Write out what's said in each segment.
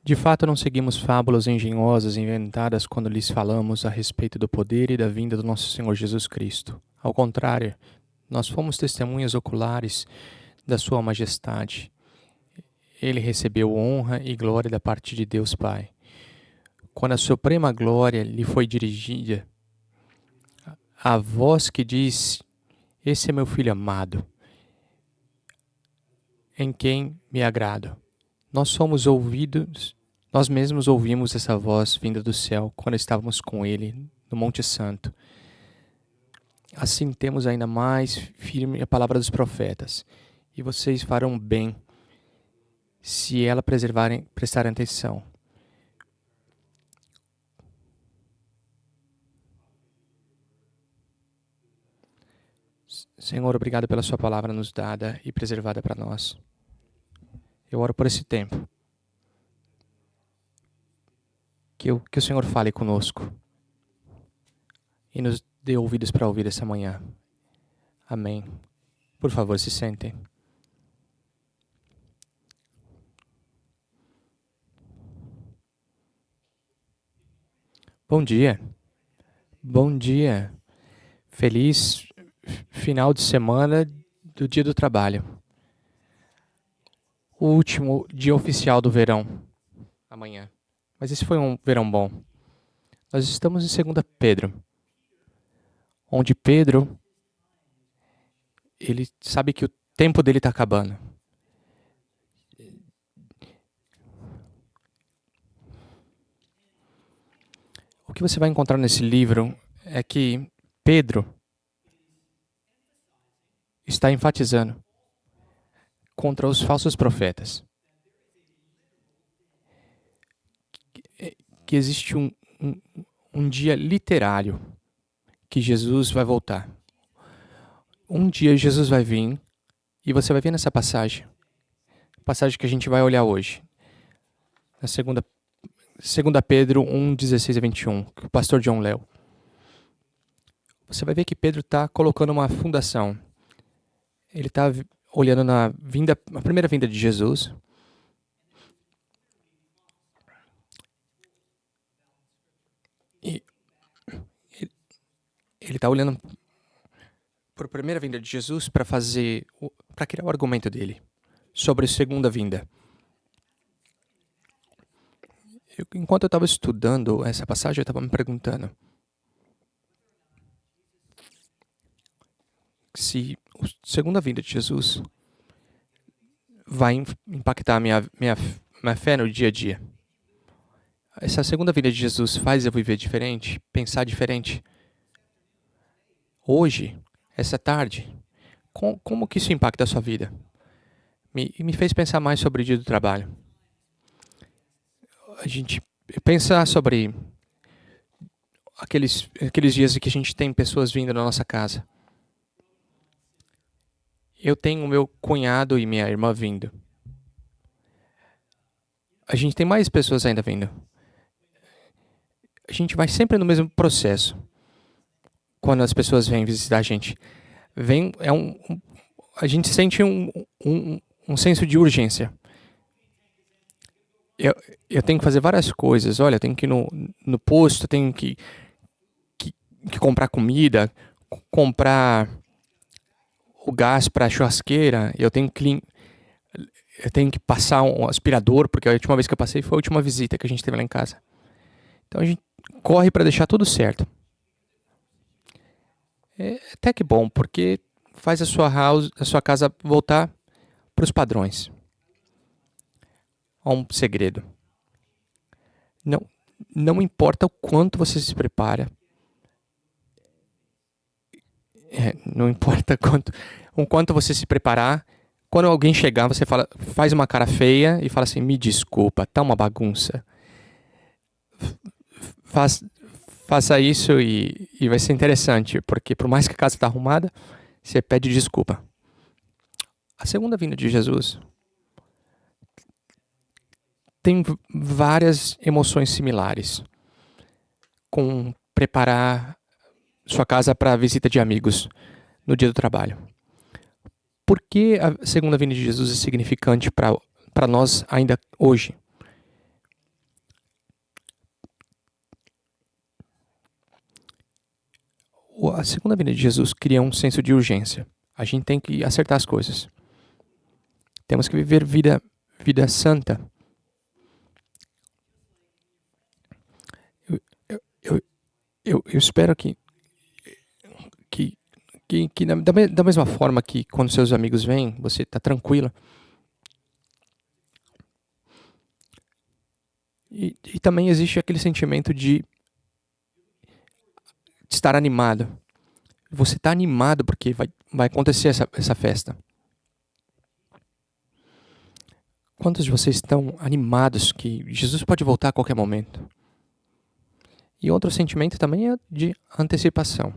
De fato, não seguimos fábulas engenhosas inventadas quando lhes falamos a respeito do poder e da vinda do nosso Senhor Jesus Cristo. Ao contrário, nós fomos testemunhas oculares da Sua Majestade. Ele recebeu honra e glória da parte de Deus Pai. Quando a suprema glória lhe foi dirigida, a voz que disse: "Esse é meu filho amado, em quem me agrado." Nós mesmos ouvimos essa voz vinda do céu quando estávamos com ele no Monte Santo. Assim temos ainda mais firme a palavra dos profetas, e vocês farão bem se ela prestarem atenção. Senhor, obrigado pela sua palavra nos dada e preservada para nós. Eu oro por esse tempo. Que o Senhor fale conosco e nos dê ouvidos para ouvir essa manhã. Amém. Por favor, se sentem. Bom dia. Bom dia. Feliz final de semana do Dia do Trabalho. O último dia oficial do verão. Amanhã. Mas esse foi um verão bom. Nós estamos em 2 Pedro. Onde Pedro, ele sabe que o tempo dele está acabando. O que você vai encontrar nesse livro é que Pedro está enfatizando contra os falsos profetas. Que existe um dia literário que Jesus vai voltar. Um dia Jesus vai vir e você vai ver nessa passagem que a gente vai olhar hoje. Na 2 Pedro 1, 16 a 21, que o pastor John leu. Você vai ver que Pedro está colocando uma fundação. Ele está olhando na primeira vinda de Jesus. E ele está olhando para a primeira vinda de Jesus para criar o argumento dele sobre a segunda vinda. Enquanto eu estava estudando essa passagem, eu estava me perguntando se a segunda vinda de Jesus vai impactar a minha fé no dia a dia. Essa segunda vinda de Jesus faz eu viver diferente, pensar diferente. Hoje, essa tarde, como que isso impacta a sua vida? Me fez pensar mais sobre o dia do trabalho. A gente pensa sobre aqueles dias em que a gente tem pessoas vindo na nossa casa. Eu tenho meu cunhado e minha irmã vindo. A gente tem mais pessoas ainda vindo. A gente vai sempre no mesmo processo. Quando as pessoas vêm visitar a gente, a gente sente um senso de urgência. Eu tenho que fazer várias coisas. Olha, eu tenho que ir no posto, tenho que comprar comida, comprar o gás para a churrasqueira, eu tenho que passar um aspirador, porque a última vez que eu passei foi a última visita que a gente teve lá em casa. Então a gente corre para deixar tudo certo. É até que bom, porque faz a sua casa voltar para os padrões. Há um segredo. Não importa o quanto você se prepara. Não importa o quanto você se preparar. Quando alguém chegar, você faz uma cara feia e fala assim: me desculpa, tá uma bagunça. Faça isso e vai ser interessante, porque por mais que a casa está arrumada, você pede desculpa. A segunda vinda de Jesus tem várias emoções similares com preparar sua casa para a visita de amigos no dia do trabalho. Por que a segunda vinda de Jesus é significante para nós ainda hoje? A segunda vinda de Jesus cria um senso de urgência. A gente tem que acertar as coisas. Temos que viver vida santa. Eu espero que da mesma forma que quando seus amigos vêm, você está tranquila. E também existe aquele sentimento de estar animado. Você está animado porque vai acontecer essa festa. Quantos de vocês estão animados que Jesus pode voltar a qualquer momento? E outro sentimento também é de antecipação.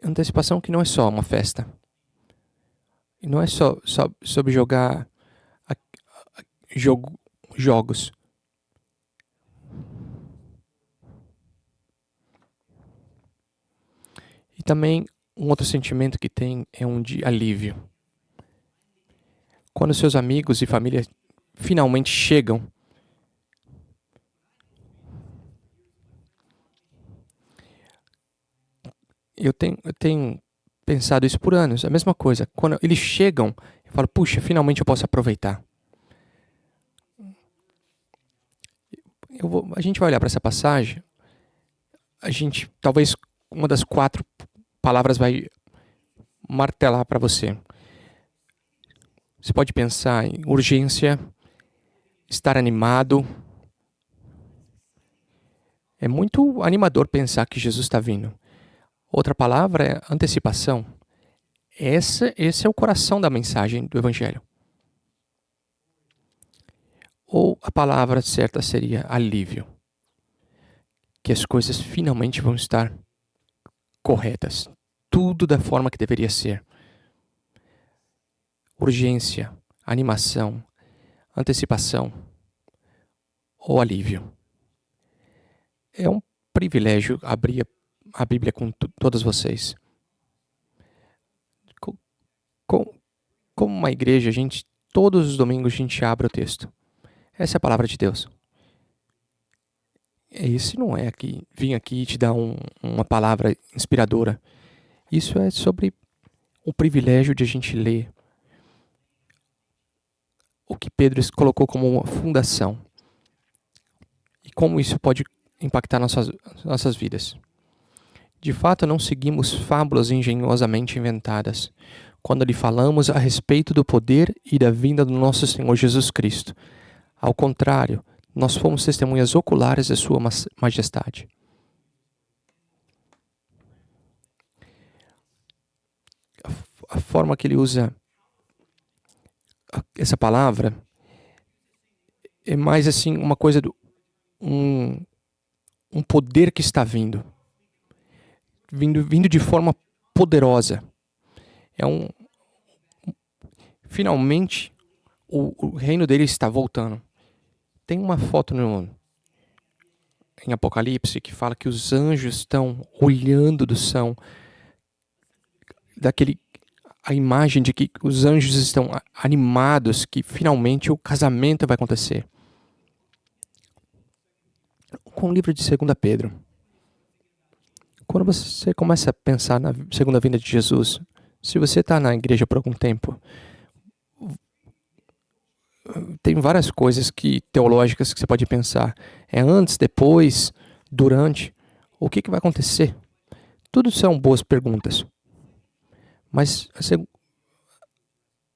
Antecipação que não é só uma festa. E não é só sobre jogar jogos. E também um outro sentimento que tem é um de alívio. Quando seus amigos e família finalmente chegam, eu tenho pensado isso por anos, a mesma coisa. Quando eles chegam, eu falo, puxa, finalmente eu posso aproveitar. A gente vai olhar para essa passagem, talvez uma das 4 palavras vai martelar para você. Você pode pensar em urgência, estar animado. É muito animador pensar que Jesus está vindo. Outra palavra é antecipação. Esse é o coração da mensagem do Evangelho. Ou a palavra certa seria alívio. Que as coisas finalmente vão estar corretas. Tudo da forma que deveria ser. Urgência, animação, antecipação ou alívio. É um privilégio abrir a Bíblia com todos vocês. Como uma igreja, todos os domingos a gente abre o texto. Essa é a palavra de Deus. Isso não é vir aqui e te dar uma palavra inspiradora. Isso é sobre o privilégio de a gente ler o que Pedro colocou como uma fundação. E como isso pode impactar nossas vidas. De fato, não seguimos fábulas engenhosamente inventadas quando lhe falamos a respeito do poder e da vinda do nosso Senhor Jesus Cristo. Ao contrário, nós fomos testemunhas oculares da sua majestade. A forma que ele usa essa palavra é mais assim uma coisa um poder que está vindo de forma poderosa. Finalmente o reino dele está voltando. Tem uma foto em Apocalipse que fala que os anjos estão olhando do céu, a imagem de que os anjos estão animados, que finalmente o casamento vai acontecer. Com o livro de 2 Pedro, quando você começa a pensar na segunda vinda de Jesus, se você está na igreja por algum tempo, tem várias coisas teológicas que você pode pensar. É antes, depois, durante. O que vai acontecer? Tudo são boas perguntas. Mas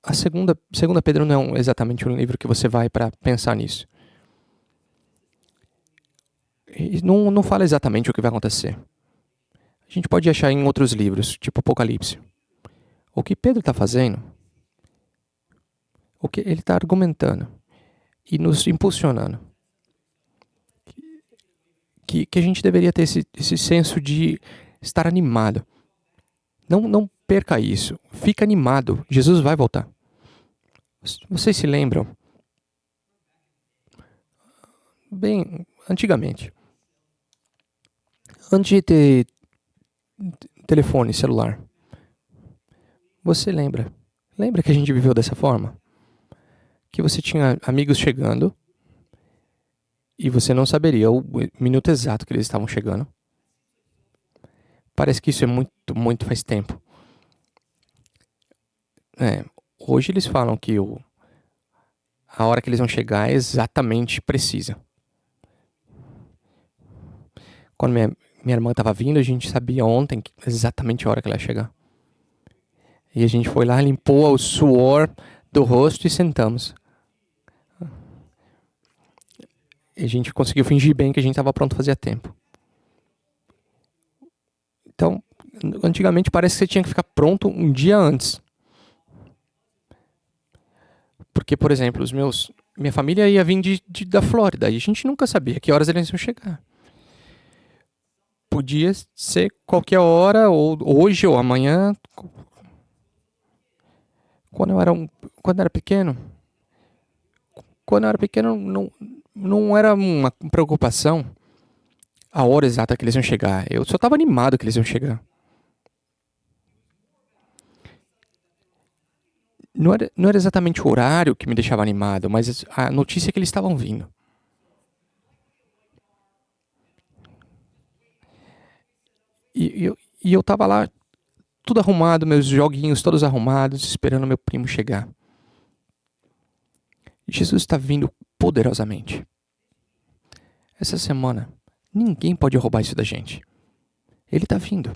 a segunda Pedro não é exatamente um livro que você vai para pensar nisso. E não fala exatamente o que vai acontecer. A gente pode achar em outros livros, tipo Apocalipse. O que Pedro está fazendo, o que ele está argumentando e nos impulsionando. Que a gente deveria ter esse senso de estar animado. Não perca isso. Fica animado. Jesus vai voltar. Vocês se lembram? Bem, antigamente. Antes de ter telefone celular. Você lembra? Lembra que a gente viveu dessa forma? Que você tinha amigos chegando E você não saberia o minuto exato que eles estavam chegando. Parece que isso é muito faz tempo. Hoje eles falam que a hora que eles vão chegar é exatamente precisa. Quando minha irmã estava vindo, a gente sabia ontem exatamente a hora que ela ia chegar. E a gente foi lá, limpou o suor do rosto e sentamos. E a gente conseguiu fingir bem que a gente estava pronto fazia tempo. Então, antigamente parece que você tinha que ficar pronto um dia antes. Porque, por exemplo, minha família ia vir da Flórida e a gente nunca sabia que horas eles iam chegar. Podia ser qualquer hora, ou hoje ou amanhã. Quando eu era pequeno, não era uma preocupação a hora exata que eles iam chegar. Eu só estava animado que eles iam chegar. Não era exatamente o horário que me deixava animado, mas a notícia que eles estavam vindo. E eu tava lá, tudo arrumado, meus joguinhos todos arrumados, esperando meu primo chegar. Jesus está vindo poderosamente. Essa semana, ninguém pode roubar isso da gente. Ele está vindo.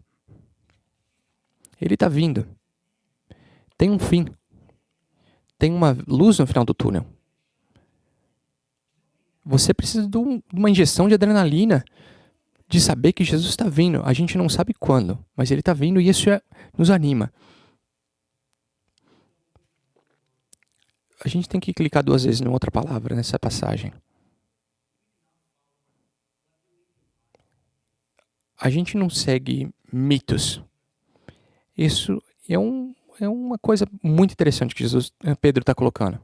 Ele está vindo. Tem um fim. Tem uma luz no final do túnel. Você precisa de uma injeção de adrenalina, de saber que Jesus está vindo. A gente não sabe quando, mas ele está vindo e isso nos anima. A gente tem que clicar 2 vezes em outra palavra nessa passagem. A gente não segue mitos. Isso é uma coisa muito interessante que Pedro está colocando.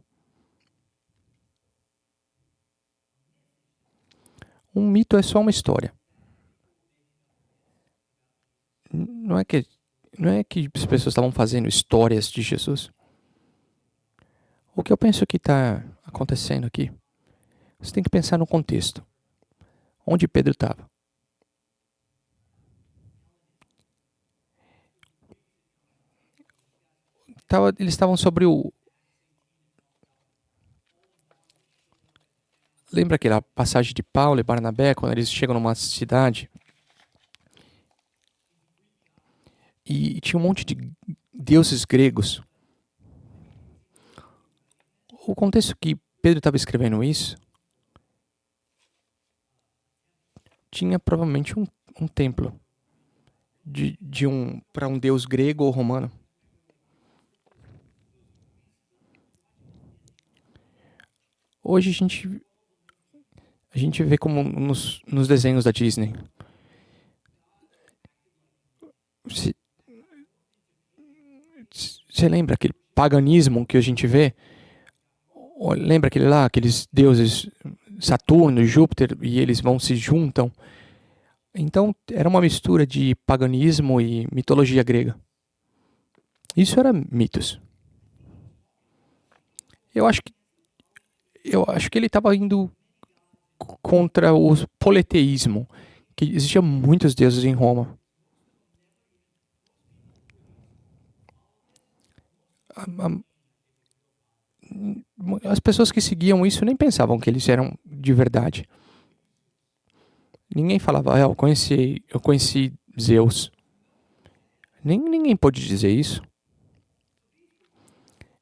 Um mito é só uma história. Não é que as pessoas estavam fazendo histórias de Jesus. O que eu penso que está acontecendo aqui, você tem que pensar no contexto. Onde Pedro estava. Eles estavam sobre o... Lembra aquela passagem de Paulo e Barnabé, quando eles chegam numa cidade e tinha um monte de deuses gregos. O contexto que Pedro estava escrevendo isso tinha provavelmente um templo para um deus grego ou romano. Hoje a gente vê como nos desenhos da Disney. Você lembra aquele paganismo que a gente vê? Lembra aqueles deuses Saturno e Júpiter, e eles se juntam? Então, era uma mistura de paganismo e mitologia grega. Isso era mitos. Eu acho que ele estava indo contra o politeísmo, que existia muitos deuses em Roma. As pessoas que seguiam isso nem pensavam que eles eram de verdade. Ninguém falava, eu conheci Zeus. Ninguém pôde dizer isso.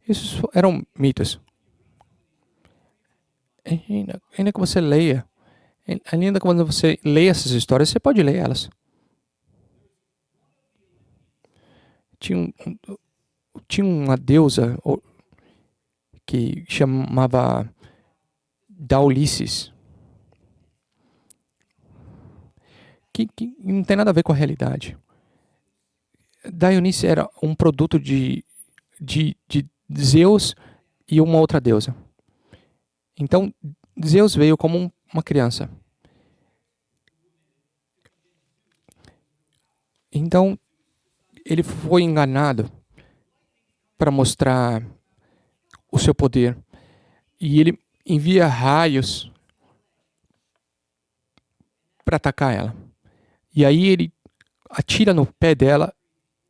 Isso eram mitos. Ainda que você leia, ainda quando você lê essas histórias, você pode ler elas. Tinha uma deusa que chamava Daulices, que não tem nada a ver com a realidade. Dionice era um produto de Zeus e uma outra deusa. Então, Zeus veio como uma criança. Então, ele foi enganado para mostrar o seu poder. E ele envia raios para atacar ela. E aí ele atira no pé dela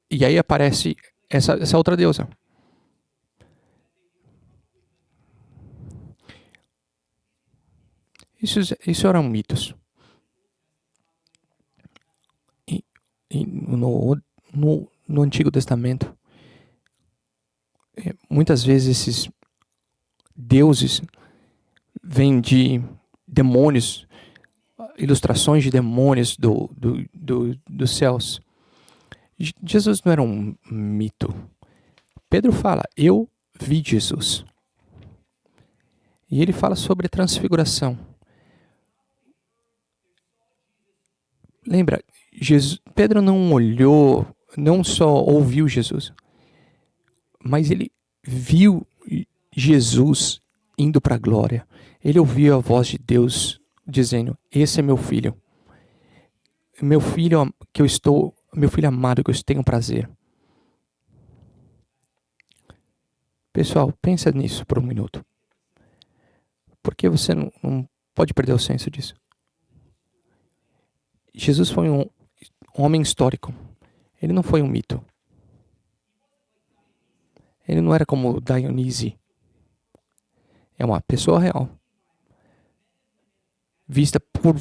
e aí aparece essa outra deusa. Isso eram mitos. E no Antigo Testamento, muitas vezes esses deuses vêm de demônios, ilustrações de demônios dos céus. Jesus não era um mito. Pedro fala, eu vi Jesus. E ele fala sobre transfiguração. Lembra, Pedro não olhou, não só ouviu Jesus, mas ele viu Jesus indo para a glória. Ele ouviu a voz de Deus dizendo, esse é meu filho meu filho amado que eu tenho prazer. Pessoal, pensa nisso por um minuto. Porque você não pode perder o senso disso. Jesus foi um homem histórico. Ele não foi um mito. Ele não era como Dionísio. É uma pessoa real. Vista por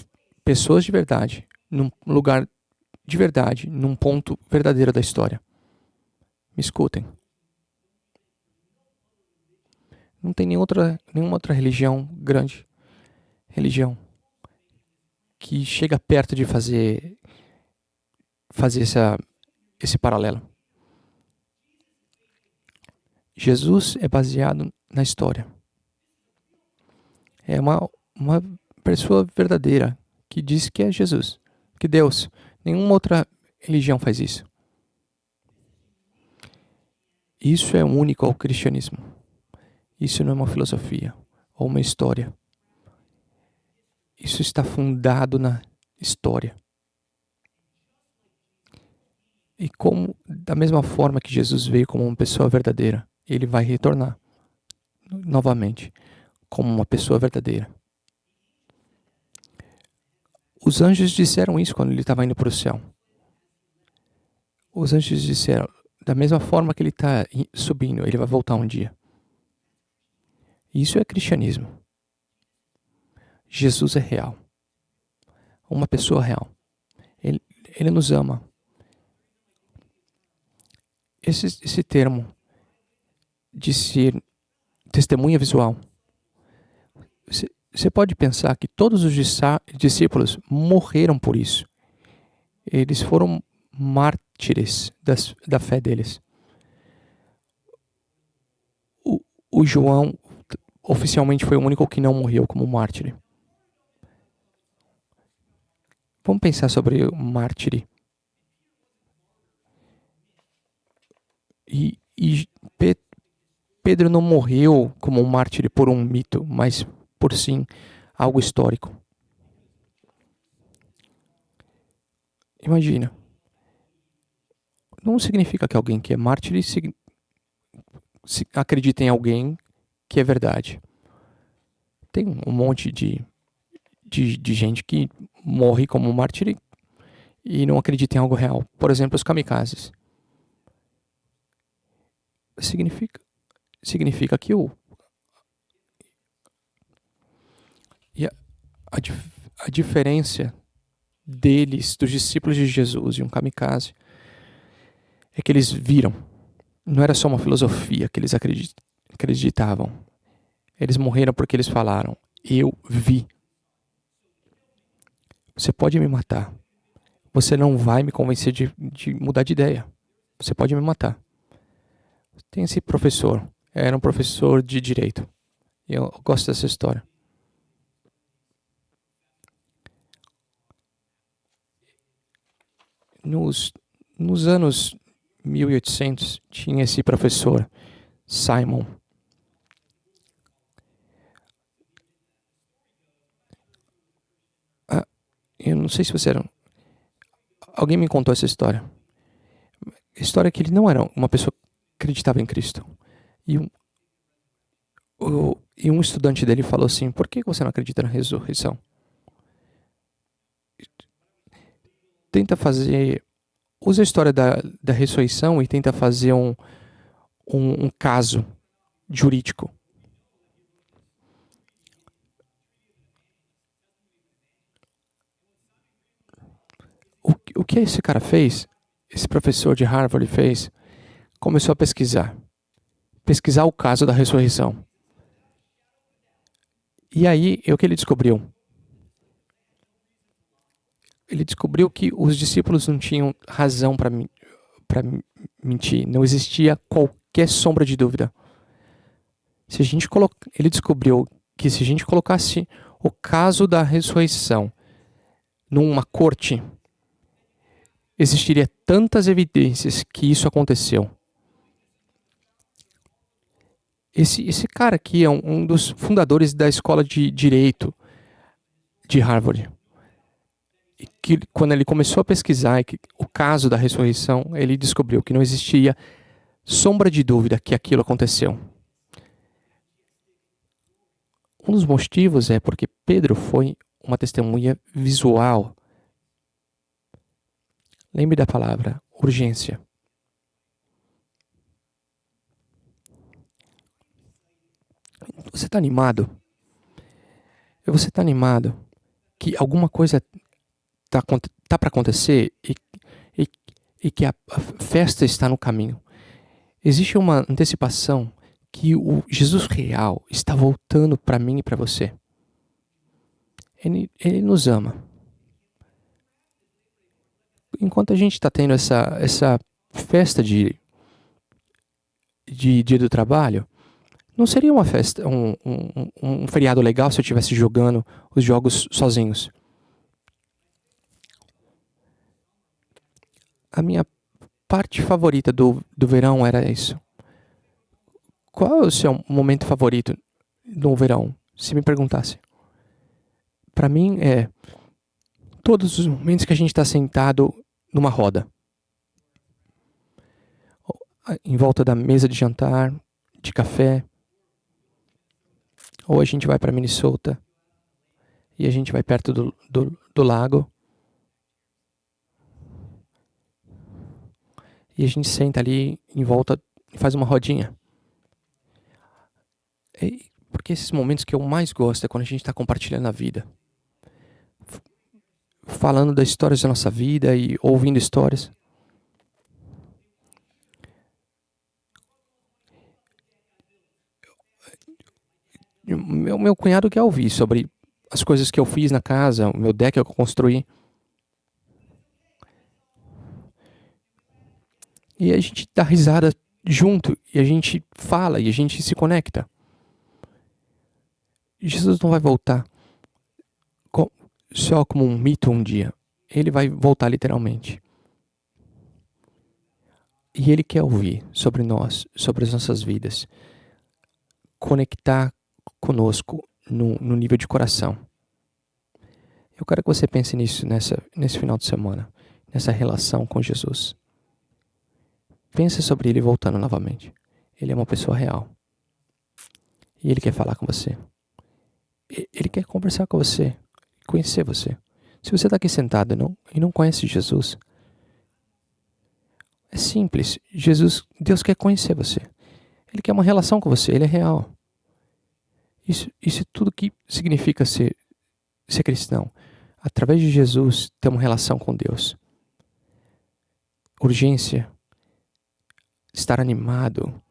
pessoas de verdade. Num lugar de verdade. Num ponto verdadeiro da história. Me escutem. Não tem nenhuma outra religião, grande religião, que chega perto de fazer esse paralelo. Jesus é baseado na história. É uma pessoa verdadeira que diz que é Jesus, que Deus. Nenhuma outra religião faz isso. Isso é único ao cristianismo. Isso não é uma filosofia ou uma história. Isso está fundado na história. E como, da mesma forma que Jesus veio como uma pessoa verdadeira, ele vai retornar novamente como uma pessoa verdadeira. Os anjos disseram isso quando ele estava indo para o céu. Os anjos disseram, da mesma forma que ele está subindo, ele vai voltar um dia. Isso é cristianismo. Jesus é real. Uma pessoa real. Ele nos ama. Esse termo de ser testemunha visual, você pode pensar que todos os discípulos morreram por isso. Eles foram mártires da fé deles. O João oficialmente foi o único que não morreu como mártir. Vamos pensar sobre o mártir. E Pedro não morreu como um mártir por um mito, mas por sim algo histórico. Imagina. Não significa que alguém que é mártir acredita em alguém que é verdade. Tem um monte de gente que morre como mártir e não acredita em algo real. Por exemplo, os kamikazes. Significa que a diferença deles, dos discípulos de Jesus e um kamikaze, é que eles viram. Não era só uma filosofia que eles acreditavam. Eles morreram porque eles falaram, eu vi. Você pode me matar. Você não vai me convencer de mudar de ideia. Você pode me matar. Tem esse professor. Era um professor de direito. Eu gosto dessa história. Nos anos 1800, tinha esse professor, Simon. Eu não sei se você era... Alguém me contou essa história. A história é que ele não era uma pessoa que acreditava em Cristo. E um estudante dele falou assim, por que você não acredita na ressurreição? usa a história da ressurreição e tenta fazer um caso jurídico. O que esse cara fez, esse professor de Harvard fez, começou a pesquisar o caso da ressurreição. E aí, o que ele descobriu? Ele descobriu que os discípulos não tinham razão para mentir. Não existia qualquer sombra de dúvida. Ele descobriu que se a gente colocasse o caso da ressurreição numa corte, existiria tantas evidências que isso aconteceu. Esse cara aqui é um dos fundadores da escola de direito de Harvard. E que, quando ele começou a pesquisar o caso da ressurreição, ele descobriu que não existia sombra de dúvida que aquilo aconteceu. Um dos motivos é porque Pedro foi uma testemunha visual. Lembre da palavra urgência. Você está animado? Você está animado que alguma coisa tá para acontecer e que a festa está no caminho? Existe uma antecipação que o Jesus real está voltando para mim e para você. Ele nos ama. Enquanto a gente está tendo essa festa de dia do trabalho, não seria uma festa, um feriado legal se eu estivesse jogando os jogos sozinhos? A minha parte favorita do verão era isso. Qual é o seu momento favorito no verão? Se me perguntasse. Para mim é todos os momentos que a gente está sentado numa roda. Em volta da mesa de jantar, de café. Ou a gente vai para Minnesota e a gente vai perto do lago. E a gente senta ali em volta e faz uma rodinha. Porque esses momentos que eu mais gosto é quando a gente está compartilhando a vida. Falando das histórias da nossa vida e ouvindo histórias. Meu cunhado quer ouvir sobre as coisas que eu fiz na casa, o meu deck que eu construí. E a gente dá risada junto, e a gente fala, e a gente se conecta. Jesus não vai voltar só como um mito um dia. Ele vai voltar literalmente. E ele quer ouvir sobre nós, sobre as nossas vidas. Conectar conosco no nível de coração. Eu quero que você pense nisso nesse final de semana, nessa relação com Jesus. Pense sobre ele voltando novamente. Ele é uma pessoa real. E ele quer falar com você. Ele quer conversar com você, conhecer você. Se você está aqui sentado e não conhece Jesus, é simples. Deus quer conhecer você. Ele quer uma relação com você, ele é real. Isso é tudo que significa ser cristão. Através de Jesus, ter uma relação com Deus. Urgência, estar animado,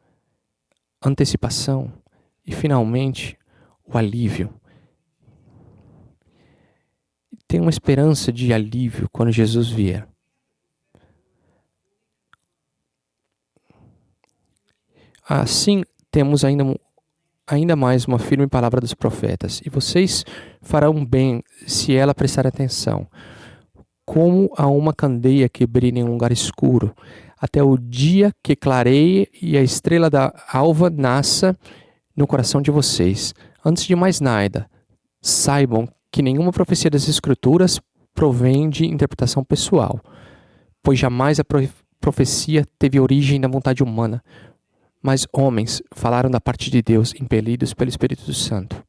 antecipação e, finalmente, o alívio. Tem uma esperança de alívio quando Jesus vier. Assim, temos ainda mais uma firme palavra dos profetas, e vocês farão bem se ela prestar atenção, como a uma candeia que brilha em um lugar escuro, até o dia que clareie e a estrela da alva nasça no coração de vocês. Antes de mais nada, saibam que nenhuma profecia das Escrituras provém de interpretação pessoal, pois jamais a profecia teve origem da vontade humana, mas homens falaram da parte de Deus, impelidos pelo Espírito Santo.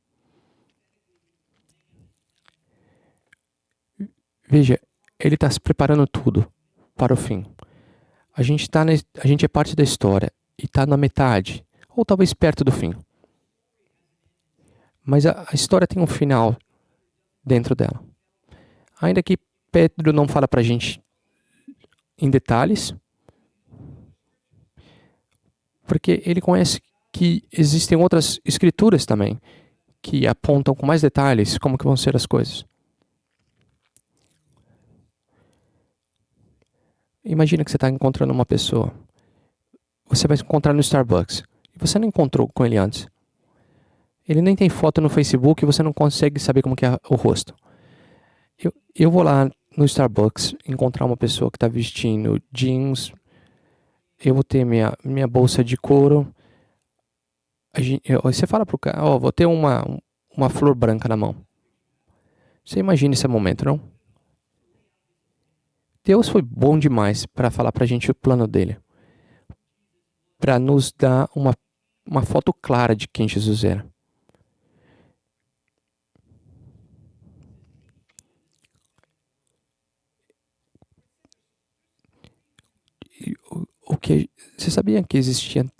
Veja, Ele está se preparando tudo para o fim. A gente é parte da história e está na metade, ou talvez perto do fim. Mas a história tem um final dentro dela. Ainda que Pedro não fala para a gente em detalhes, porque ele conhece que existem outras escrituras também que apontam com mais detalhes como que vão ser as coisas. Imagina que você está encontrando uma pessoa. Você vai encontrar no Starbucks. E você não encontrou com ele antes. Ele nem tem foto no Facebook e você não consegue saber como que é o rosto. Eu vou lá no Starbucks encontrar uma pessoa que está vestindo jeans. Eu vou ter minha bolsa de couro. Você fala pro cara, vou ter uma flor branca na mão. Você imagina esse momento, não? Deus foi bom demais para falar pra gente o plano dele. Para nos dar uma foto clara de quem Jesus era. Você sabia que existia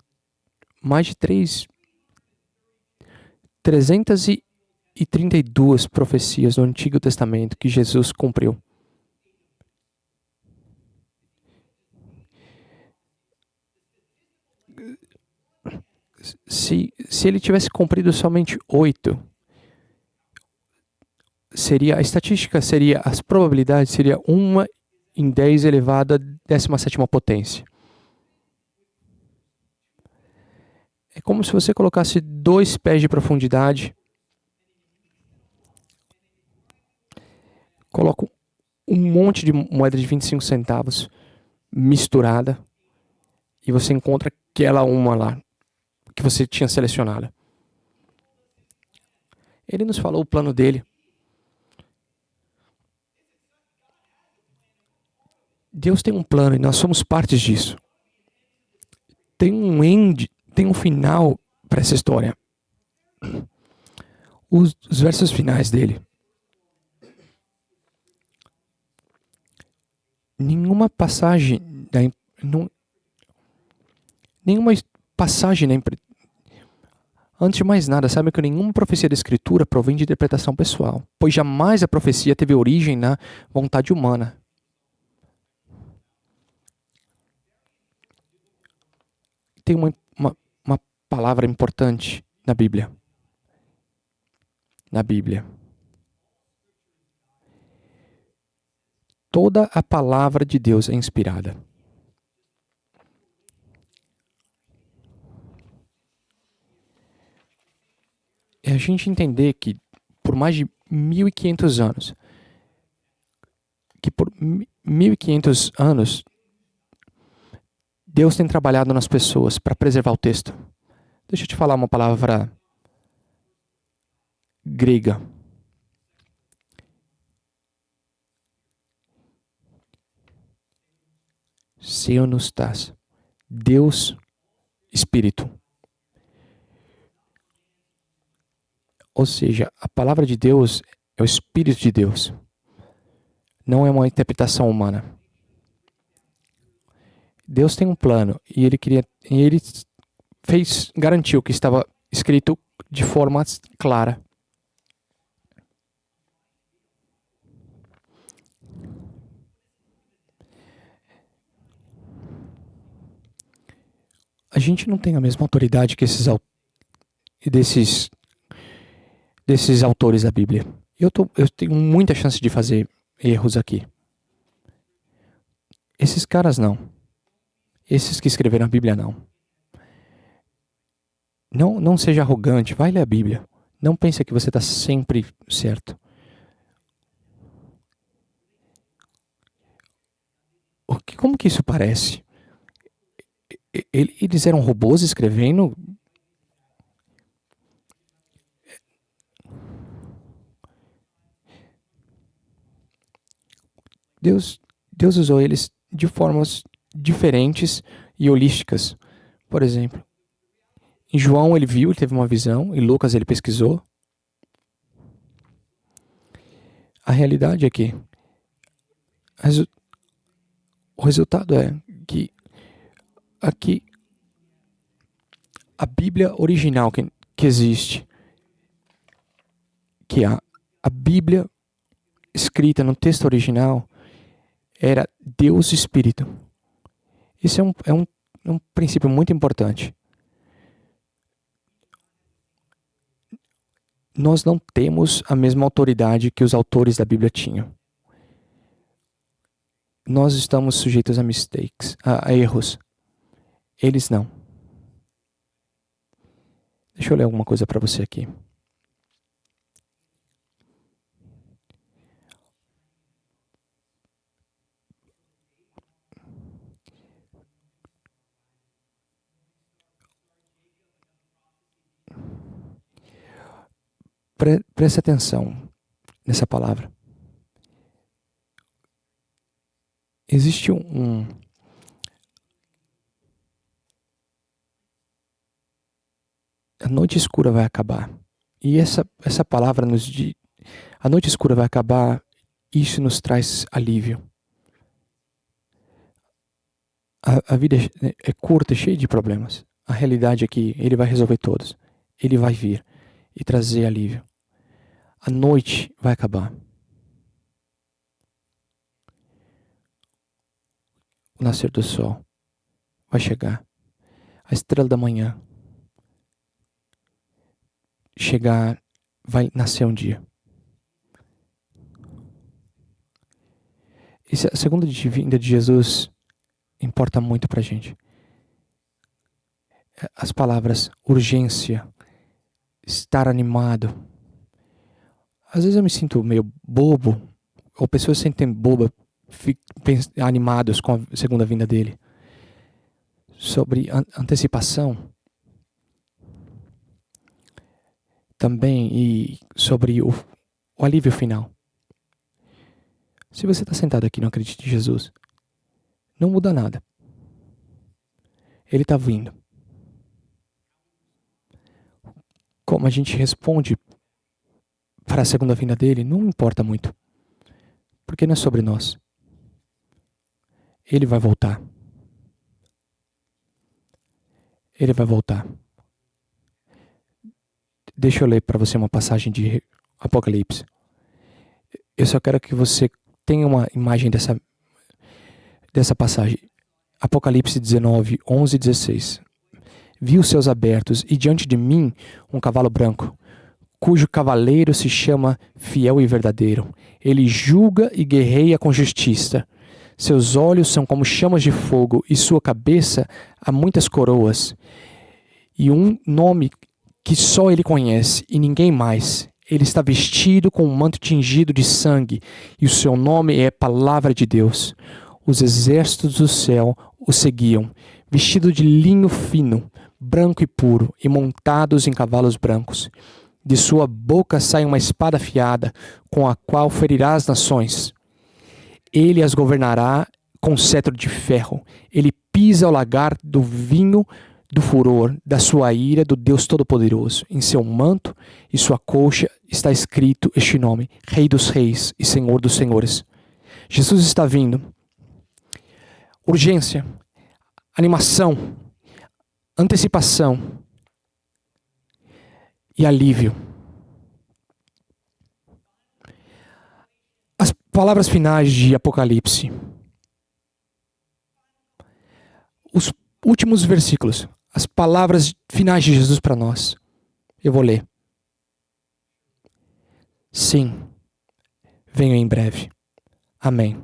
mais de 332 profecias no Antigo Testamento que Jesus cumpriu? Se ele tivesse cumprido somente 8, as probabilidades seria 1 em 10 elevado à 17ª potência. É como se você colocasse 2 pés de profundidade, coloca um monte de moeda de 25 centavos misturada e você encontra aquela uma lá que você tinha selecionado. Ele nos falou o plano dele. Deus tem um plano e nós somos partes disso. Tem um final para essa história. Os versos finais dele. Nenhuma passagem Antes de mais nada, sabe que nenhuma profecia da Escritura provém de interpretação pessoal, pois jamais a profecia teve origem na vontade humana. Tem uma palavra importante na Bíblia. Toda a palavra de Deus é inspirada. É a gente entender que por mais de 1.500 anos, Deus tem trabalhado nas pessoas para preservar o texto. Deixa eu te falar uma palavra grega. Theopneustos. Deus, Espírito. Ou seja, a palavra de Deus é o Espírito de Deus. Não é uma interpretação humana. Deus tem um plano e ele garantiu que estava escrito de forma clara. A gente não tem a mesma autoridade que desses autores da Bíblia. Eu tenho muita chance de fazer erros aqui. Esses caras não. Esses que escreveram a Bíblia não. Não seja arrogante, vai ler a Bíblia. Não pense que você está sempre certo. Como que isso parece? Eles eram robôs escrevendo? Deus usou eles de formas diferentes e holísticas. Por exemplo, em João ele teve uma visão, em Lucas ele pesquisou. A realidade é que O resultado é que aqui a Bíblia original que existe, que a Bíblia escrita no texto original, era Deus Espírito. Isso é um princípio muito importante. Nós não temos a mesma autoridade que os autores da Bíblia tinham. Nós estamos sujeitos a mistakes, a erros. Eles não. Deixa eu ler alguma coisa para você aqui. Preste atenção nessa palavra. Existe a noite escura vai acabar. E essa palavra nos diz, a noite escura vai acabar, isso nos traz alívio. A vida é curta, cheia de problemas. A realidade é que Ele vai resolver todos. Ele vai vir e trazer alívio. A noite vai acabar. O nascer do sol vai chegar. A estrela da manhã chegar, vai nascer um dia. E a segunda vinda de Jesus importa muito pra gente. As palavras urgência, estar animado. Às vezes eu me sinto meio bobo, ou pessoas se sentem bobas, animados com a segunda vinda dele. Sobre antecipação. Também, e sobre o alívio final. Se você está sentado aqui e não acredita em Jesus, não muda nada. Ele está vindo. Como a gente responde para a segunda vinda dele, não importa muito. Porque não é sobre nós. Ele vai voltar. Ele vai voltar. Deixa eu ler para você uma passagem de Apocalipse. Eu só quero que você tenha uma imagem dessa passagem. Apocalipse 19, 11 e 16. Vi os céus abertos e diante de mim um cavalo branco, cujo cavaleiro se chama Fiel e Verdadeiro. Ele julga e guerreia com justiça. Seus olhos são como chamas de fogo e sua cabeça há muitas coroas. E um nome que só ele conhece e ninguém mais. Ele está vestido com um manto tingido de sangue e o seu nome é Palavra de Deus. Os exércitos do céu o seguiam, vestido de linho fino, branco e puro, e montados em cavalos brancos. De sua boca sai uma espada afiada, com a qual ferirá as nações. Ele as governará com cetro de ferro. Ele pisa o lagar do vinho do furor da sua ira do Deus Todo-Poderoso. Em seu manto e sua coxa está escrito este nome: Rei dos Reis e Senhor dos Senhores. Jesus está vindo. Urgência, animação, antecipação e alívio. As palavras finais de Apocalipse. Os últimos versículos. As palavras finais de Jesus para nós. Eu vou ler. Sim, venho em breve. Amém.